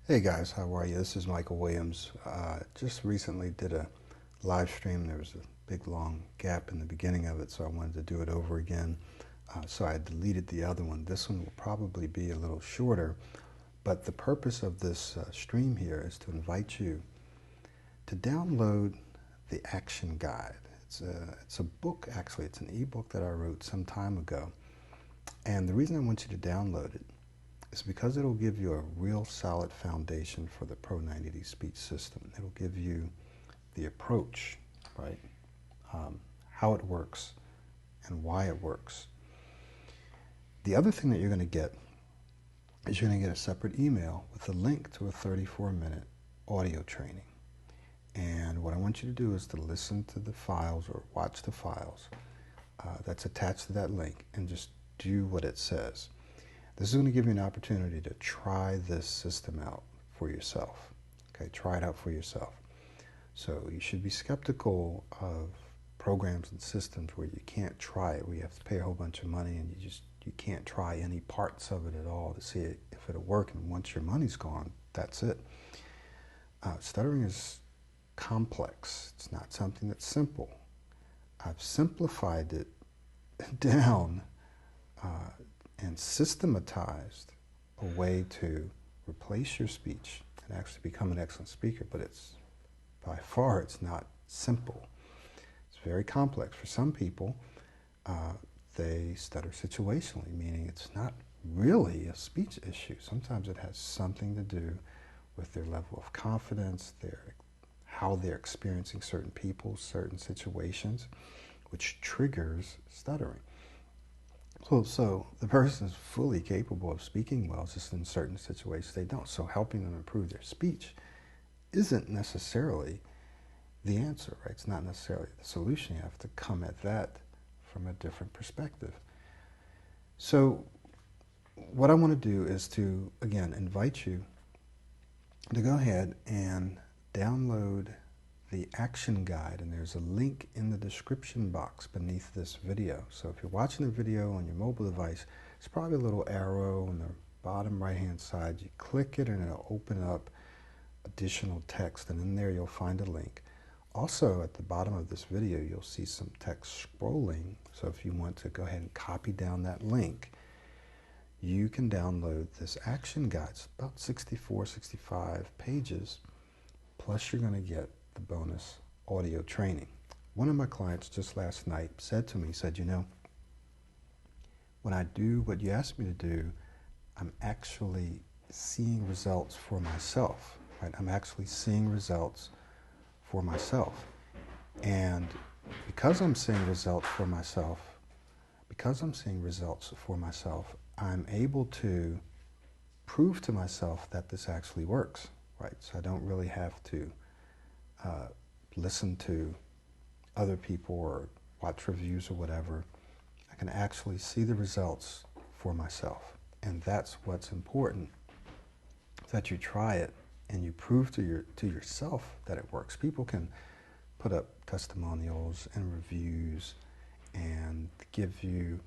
Hey guys, how are you? This is Michael Williams. Just recently did a live stream. There was a big long gap in the beginning of it, so I wanted to do it over again. So I deleted the other one. This one will probably be a little shorter, but the purpose of this stream here is to invite you to download the Action Guide. It's a book, actually. It's an ebook that I wrote some time ago. And the reason I want you to download it is because it'll give you a real solid foundation for the Pro 90D speech system. It'll give you the approach, right? How it works and why it works. The other thing that you're going to get is you're going to get a separate email with a link to a 34-minute audio training. And what I want you to do is to listen to the files or watch the files that's attached to that link and just do what it says. This is going to give you an opportunity to try this system out for yourself. Okay, try it out for yourself. So you should be skeptical of programs and systems where you can't try it, where you have to pay a whole bunch of money and you can't try any parts of it at all to see if it'll work. And once your money's gone, that's it. Stuttering is complex. It's not something that's simple. I've simplified it down and systematized a way to replace your speech and actually become an excellent speaker, but by far it's not simple. It's very complex. For some people, they stutter situationally, meaning it's not really a speech issue. Sometimes it has something to do with their level of confidence, how they're experiencing certain people, certain situations, which triggers stuttering. So the person is fully capable of speaking well, just in certain situations they don't. So helping them improve their speech isn't necessarily the answer, right? It's not necessarily the solution. You have to come at that from a different perspective. So what I want to do is to, again, invite you to go ahead and download the Action Guide, and there's a link in the description box beneath this video. So if you're watching the video on your mobile device, it's probably a little arrow on the bottom right hand side. You click it and it'll open up additional text, and in there you'll find a link. Also at the bottom of this video you'll see some text scrolling, so if you want to go ahead and copy down that link, you can download this Action Guide. It's about 64, 65 pages, plus you're going to get the bonus audio training. One of my clients just last night said to me, you know, when I do what you asked me to do, I'm actually seeing results for myself, right? I'm actually seeing results for myself. And because I'm seeing results for myself, I'm able to prove to myself that this actually works, right? So I don't really have to listen to other people or watch reviews or whatever. I can actually see the results for myself. And that's what's important, that you try it and you prove to yourself that it works. People can put up testimonials and reviews and give you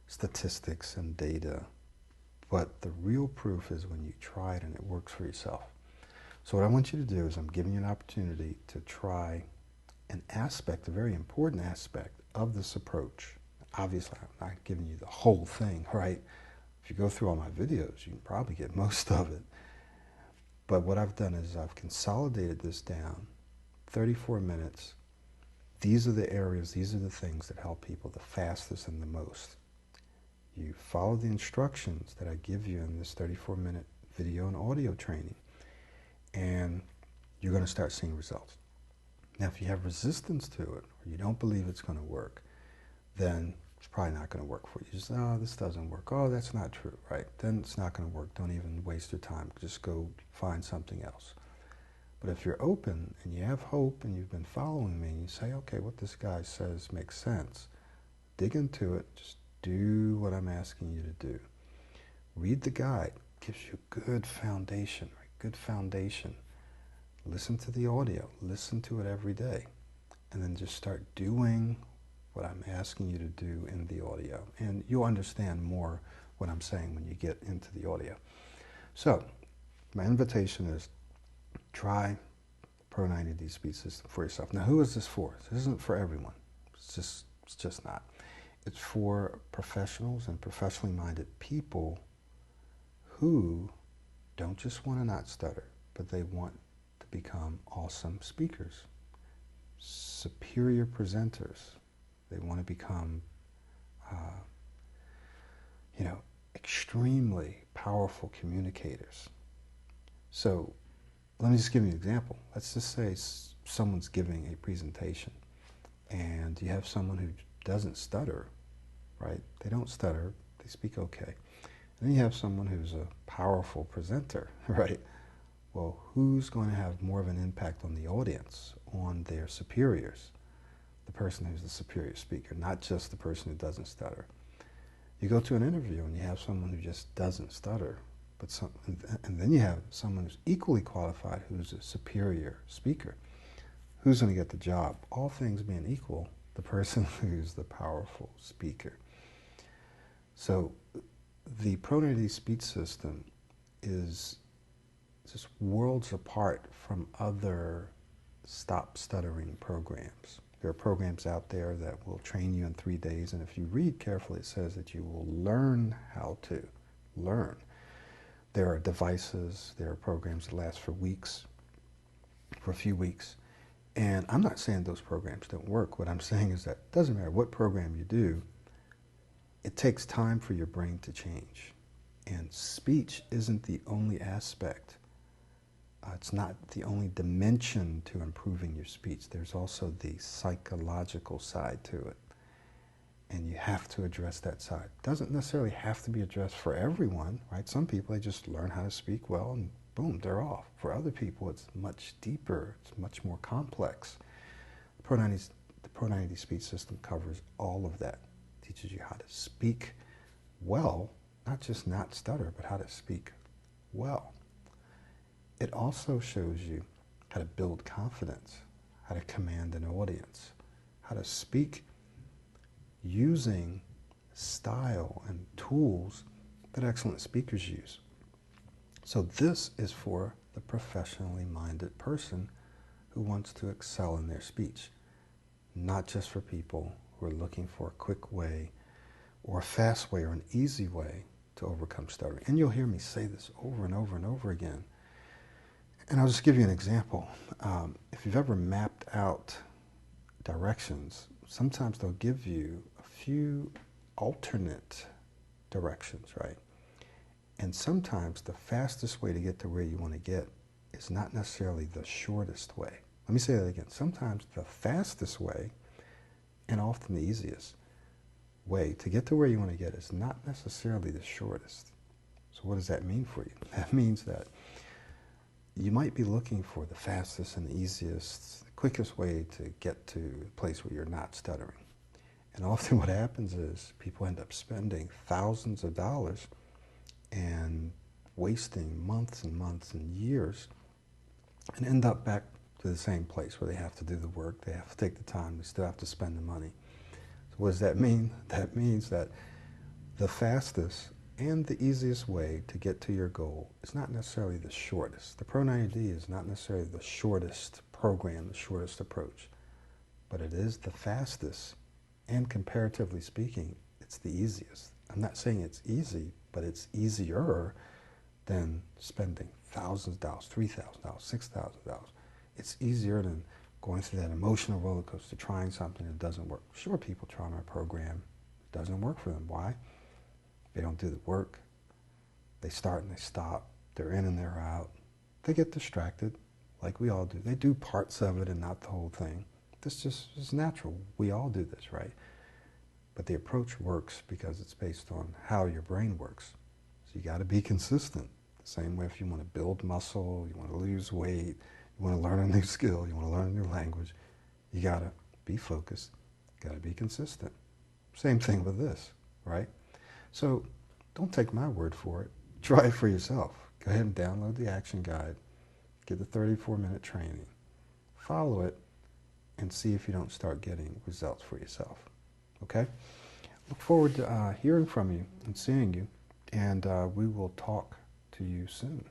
statistics and data, but the real proof is when you try it and it works for yourself. So what I want you to do is I'm giving you an opportunity to try an aspect, a very important aspect of this approach. Obviously, I'm not giving you the whole thing, right? If you go through all my videos, you can probably get most of it. But what I've done is I've consolidated this down, 34 minutes. These are the areas, these are the things that help people the fastest and the most. You follow the instructions that I give you in this 34-minute video and audio training, and you're going to start seeing results. Now, if you have resistance to it, or you don't believe it's going to work, then it's probably not going to work for you. You just, oh, this doesn't work. Oh, that's not true, right? Then it's not going to work. Don't even waste your time. Just go find something else. But if you're open and you have hope and you've been following me and you say, okay, what this guy says makes sense, dig into it. Just do what I'm asking you to do. Read the guide. It gives you a good foundation, right? Good foundation. Listen to the audio. Listen to it every day. And then just start doing what I'm asking you to do in the audio. And you'll understand more what I'm saying when you get into the audio. So My invitation is try Pro 90D speech system for yourself. Now, who is this for? This isn't for everyone. It's just not. It's for professionals and professionally minded people who don't just want to not stutter, but they want to become awesome speakers, superior presenters. They want to become, extremely powerful communicators. So let me just give you an example. Let's just say someone's giving a presentation and you have someone who doesn't stutter, right? They don't stutter, they speak okay. And then you have someone who's a powerful presenter, right? Well, who's going to have more of an impact on the audience, on their superiors? The person who's the superior speaker, not just the person who doesn't stutter. You go to an interview and you have someone who just doesn't stutter, and then you have someone who's equally qualified who's a superior speaker. Who's going to get the job? All things being equal, the person who's the powerful speaker. So the Pro 90D speech system is just worlds apart from other stop stuttering programs. There are programs out there that will train you in 3 days, and if you read carefully, it says that you will learn how to learn. There are devices, there are programs that last for weeks, for a few weeks, and I'm not saying those programs don't work. What I'm saying is that it doesn't matter what program you do, it takes time for your brain to change. And speech isn't the only aspect. It's not the only dimension to improving your speech. There's also the psychological side to it. And you have to address that side. It doesn't necessarily have to be addressed for everyone, right? Some people, they just learn how to speak well and boom, they're off. For other people, it's much deeper. It's much more complex. The Pro 90D speech system covers all of that. It teaches you how to speak well, not just not stutter, but how to speak well. It also shows you how to build confidence, how to command an audience, how to speak using style and tools that excellent speakers use. So this is for the professionally minded person who wants to excel in their speech, not just for people who are looking for a quick way or a fast way or an easy way to overcome stuttering. And you'll hear me say this over and over and over again. And I'll just give you an example. If you've ever mapped out directions, sometimes they'll give you a few alternate directions, right? And sometimes the fastest way to get to where you want to get is not necessarily the shortest way. Let me say that again. Sometimes the fastest way, and often the easiest way to get to where you want to get, is not necessarily the shortest. So what does that mean for you? That means that you might be looking for the fastest and the easiest, the quickest way to get to a place where you're not stuttering. And often what happens is people end up spending thousands of dollars and wasting months and months and years and end up back to the same place where they have to do the work, they have to take the time, they still have to spend the money. So what does that mean? That means that the fastest and the easiest way to get to your goal is not necessarily the shortest. The Pro 90D is not necessarily the shortest program, the shortest approach, but it is the fastest, and comparatively speaking, it's the easiest. I'm not saying it's easy, but it's easier than spending thousands of dollars, $3,000, $6,000. It's easier than going through that emotional roller coaster, trying something that doesn't work. Sure, people try my program, it doesn't work for them. Why? They don't do the work. They start and they stop. They're in and they're out. They get distracted, like we all do. They do parts of it and not the whole thing. This just is natural. We all do this, right? But the approach works because it's based on how your brain works. So you got to be consistent. The same way if you want to build muscle, you want to lose weight, you want to learn a new skill, you want to learn a new language, you got to be focused, got to be consistent. Same thing with this, right? So don't take my word for it. Try it for yourself. Go ahead and download the action guide, get the 34-minute training, follow it, and see if you don't start getting results for yourself. Okay? Look forward to hearing from you and seeing you, and we will talk to you soon.